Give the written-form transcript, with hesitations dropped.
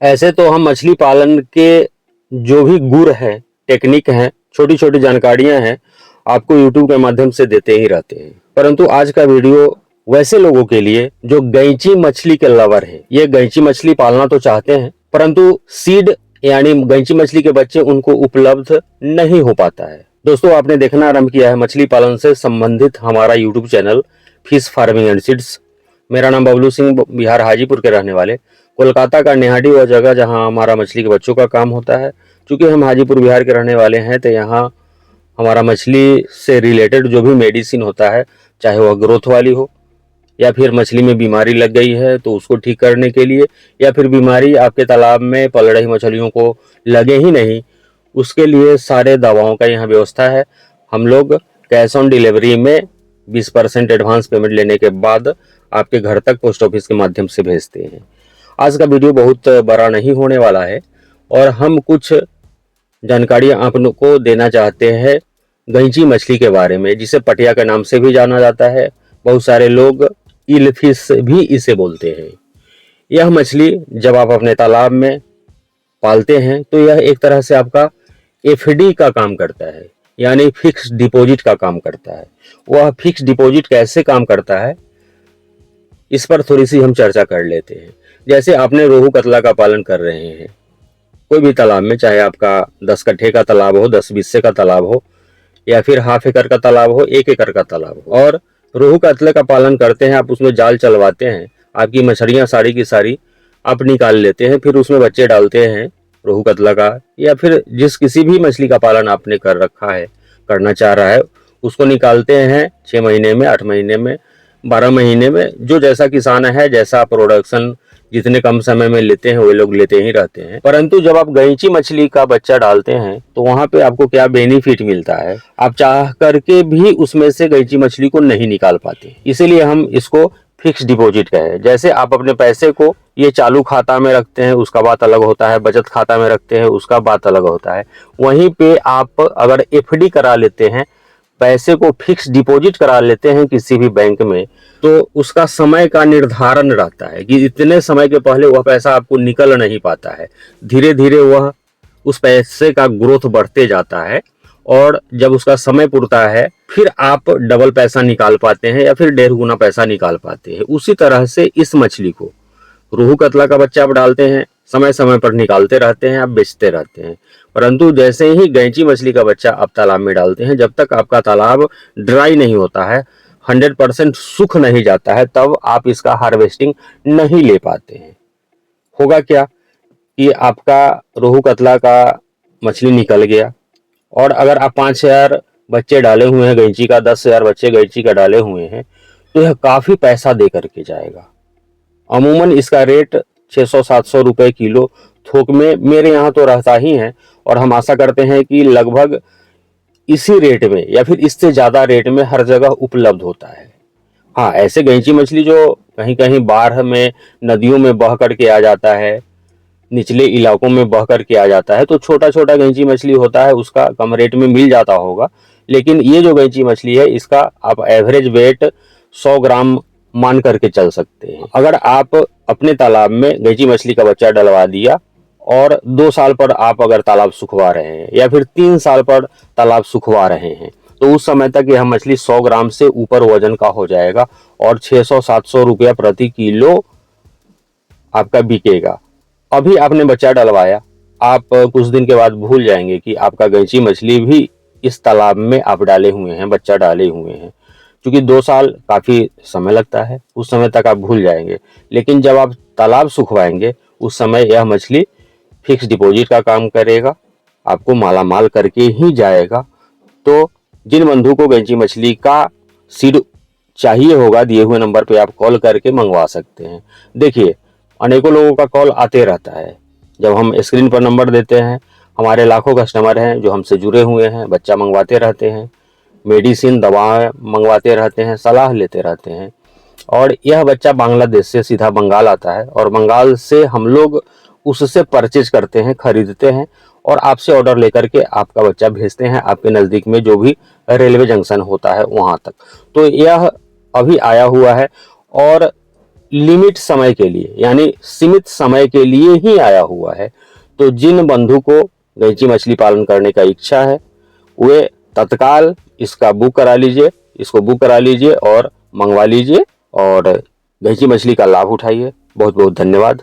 ऐसे तो हम मछली पालन के जो भी गुर है, टेक्निक है, छोटी छोटी जानकारियां हैं, आपको यूट्यूब के माध्यम से देते ही रहते हैं। परंतु आज का वीडियो वैसे लोगों के लिए जो गैंची मछली के लवर हैं। ये गैंची मछली पालना तो चाहते हैं, परंतु सीड यानी गैंची मछली के बच्चे उनको उपलब्ध नहीं हो पाता है। दोस्तों, आपने देखना आरंभ किया है मछली पालन से संबंधित हमारा YouTube channel fish farming and seeds. मेरा नाम बबलू सिंह, बिहार हाजीपुर के रहने वाले। कोलकाता का नेहाटी वह जगह जहां हमारा मछली के बच्चों का काम होता है। चूंकि हम हाजीपुर बिहार के रहने वाले हैं, तो यहाँ हमारा मछली से रिलेटेड जो भी मेडिसिन होता है, चाहे वह ग्रोथ वाली हो या फिर मछली में बीमारी लग गई है तो उसको ठीक करने के लिए, या फिर बीमारी आपके तालाब में पल रही मछलियों को लगे ही नहीं, उसके लिए सारे दवाओं का यहाँ व्यवस्था है। हम लोग कैश ऑन डिलीवरी में 20% एडवांस पेमेंट लेने के बाद आपके घर तक पोस्ट ऑफिस के माध्यम से भेजते हैं। आज का वीडियो बहुत बड़ा नहीं होने वाला है और हम कुछ जानकारियां आप लोग को देना चाहते हैं गैंची मछली के बारे में, जिसे पटिया के नाम से भी जाना जाता है। बहुत सारे लोग ईल फिश भी इसे बोलते हैं। यह मछली जब आप अपने तालाब में पालते हैं तो यह एक तरह से आपका एफडी का काम करता है, यानी फिक्स डिपॉजिट का काम करता है। वह फिक्स डिपॉजिट कैसे काम करता है, इस पर थोड़ी सी हम चर्चा कर लेते हैं। जैसे आपने रोहू कतला का पालन कर रहे हैं कोई भी तालाब में, चाहे आपका 10 कट्ठे का तालाब हो, 10 बीस्से का तालाब हो, या फिर हाफ एकड़ का तालाब हो, 1 एकड़ का तालाब हो, और रोहू कतले का पालन करते हैं, आप उसमें जाल चलवाते हैं, आपकी मछलियां सारी की सारी आप निकाल लेते हैं, फिर उसमें बच्चे डालते हैं रोहू कतला का, या फिर जिस किसी भी मछली का पालन आपने कर रखा है, करना चाह रहा है, उसको निकालते हैं 6 महीने में, 8 महीने में, 12 महीने में। जो जैसा किसान है, जैसा प्रोडक्शन जितने कम समय में लेते हैं वे लोग लेते ही रहते हैं। परंतु जब आप गैंची मछली का बच्चा डालते हैं तो वहां पे आपको क्या बेनिफिट मिलता है, आप चाह करके भी उसमें से गैंची मछली को नहीं निकाल पाते। इसीलिए हम इसको फिक्स डिपॉजिट कहे। जैसे आप अपने पैसे को ये चालू खाता में रखते हैं, उसका बात अलग होता है, बचत खाता में रखते हैं, उसका बात अलग होता है। वहीं पे आप अगर एफडी करा लेते हैं, पैसे को फिक्स डिपॉजिट करा लेते हैं किसी भी बैंक में, तो उसका समय का निर्धारण रहता है कि इतने समय के पहले वह पैसा आपको निकल नहीं पाता है। धीरे धीरे वह उस पैसे का ग्रोथ बढ़ते जाता है और जब उसका समय पुरता है फिर आप डबल पैसा निकाल पाते हैं या फिर 1.5 गुना पैसा निकाल पाते हैं। उसी तरह से इस मछली को, रोहू कतला का बच्चा आप डालते हैं, समय समय पर निकालते रहते हैं, आप बेचते रहते हैं। परंतु जैसे ही गैंची मछली का बच्चा आप तालाब में डालते हैं, जब तक आपका तालाब ड्राई नहीं होता है, 100% सूख नहीं जाता है, तब आप इसका हार्वेस्टिंग नहीं ले पाते हैं। होगा क्या कि आपका रोहू कतला का मछली निकल गया और अगर आप 5,000 बच्चे डाले हुए हैं गैंची का, 10,000 बच्चे गैंची का डाले हुए हैं, तो यह काफी पैसा दे करके जाएगा। अमूमन इसका रेट 600-700 रुपए किलो थोक में मेरे यहाँ तो रहता ही है और हम आशा करते हैं कि लगभग इसी रेट में या फिर इससे ज्यादा रेट में हर जगह उपलब्ध होता है। हाँ, ऐसे गैंची मछली जो कहीं कहीं बाढ़ में, नदियों में बह करके आ जाता है, निचले इलाकों में बह करके आ जाता है, तो छोटा छोटा गैंची मछली होता है, उसका कम रेट में मिल जाता होगा। लेकिन ये जो गैंची मछली है, इसका आप एवरेज वेट 100 ग्राम मान करके चल सकते हैं। अगर आप अपने तालाब में गैंची मछली का बच्चा डलवा दिया और 2 साल पर आप अगर तालाब सुखवा रहे हैं या फिर 3 साल पर तालाब सुखवा रहे हैं, तो उस समय तक यह मछली 100 ग्राम से ऊपर वजन का हो जाएगा और 600-700 रुपया प्रति किलो आपका बिकेगा। अभी आपने बच्चा डलवाया, आप कुछ दिन के बाद भूल जाएंगे कि आपका गैंची मछली भी इस तालाब में आप डाले हुए हैं, बच्चा डाले हुए हैं। क्योंकि 2 साल काफी समय लगता है, उस समय तक आप भूल जाएंगे। लेकिन जब आप तालाब सुखवाएंगे, उस समय यह मछली फिक्स डिपॉजिट का काम करेगा, आपको माला माल करके ही जाएगा। तो जिन बंधु को गैंची मछली का सीड चाहिए होगा, दिए हुए नंबर पे आप कॉल करके मंगवा सकते हैं। देखिए, अनेकों लोगों का कॉल आते रहता है। जब हम स्क्रीन पर नंबर देते हैं, हमारे लाखों कस्टमर हैं जो हमसे जुड़े हुए हैं, बच्चा मंगवाते रहते हैं, मेडिसिन दवाएं मंगवाते रहते हैं, सलाह लेते रहते हैं। और यह बच्चा बांग्लादेश से सीधा बंगाल आता है और बंगाल से हम लोग उससे परचेज करते हैं, खरीदते हैं और आपसे ऑर्डर लेकर के आपका बच्चा भेजते हैं आपके नज़दीक में जो भी रेलवे जंक्शन होता है वहाँ तक। तो यह अभी आया हुआ है और लिमिट समय के लिए यानी सीमित समय के लिए ही आया हुआ है। तो जिन बंधु को गैंची मछली पालन करने का इच्छा है वे तत्काल इसका बुक करा लीजिए, इसको बुक करा लीजिए और मंगवा लीजिए और गैंची मछली का लाभ उठाइए। बहुत बहुत धन्यवाद।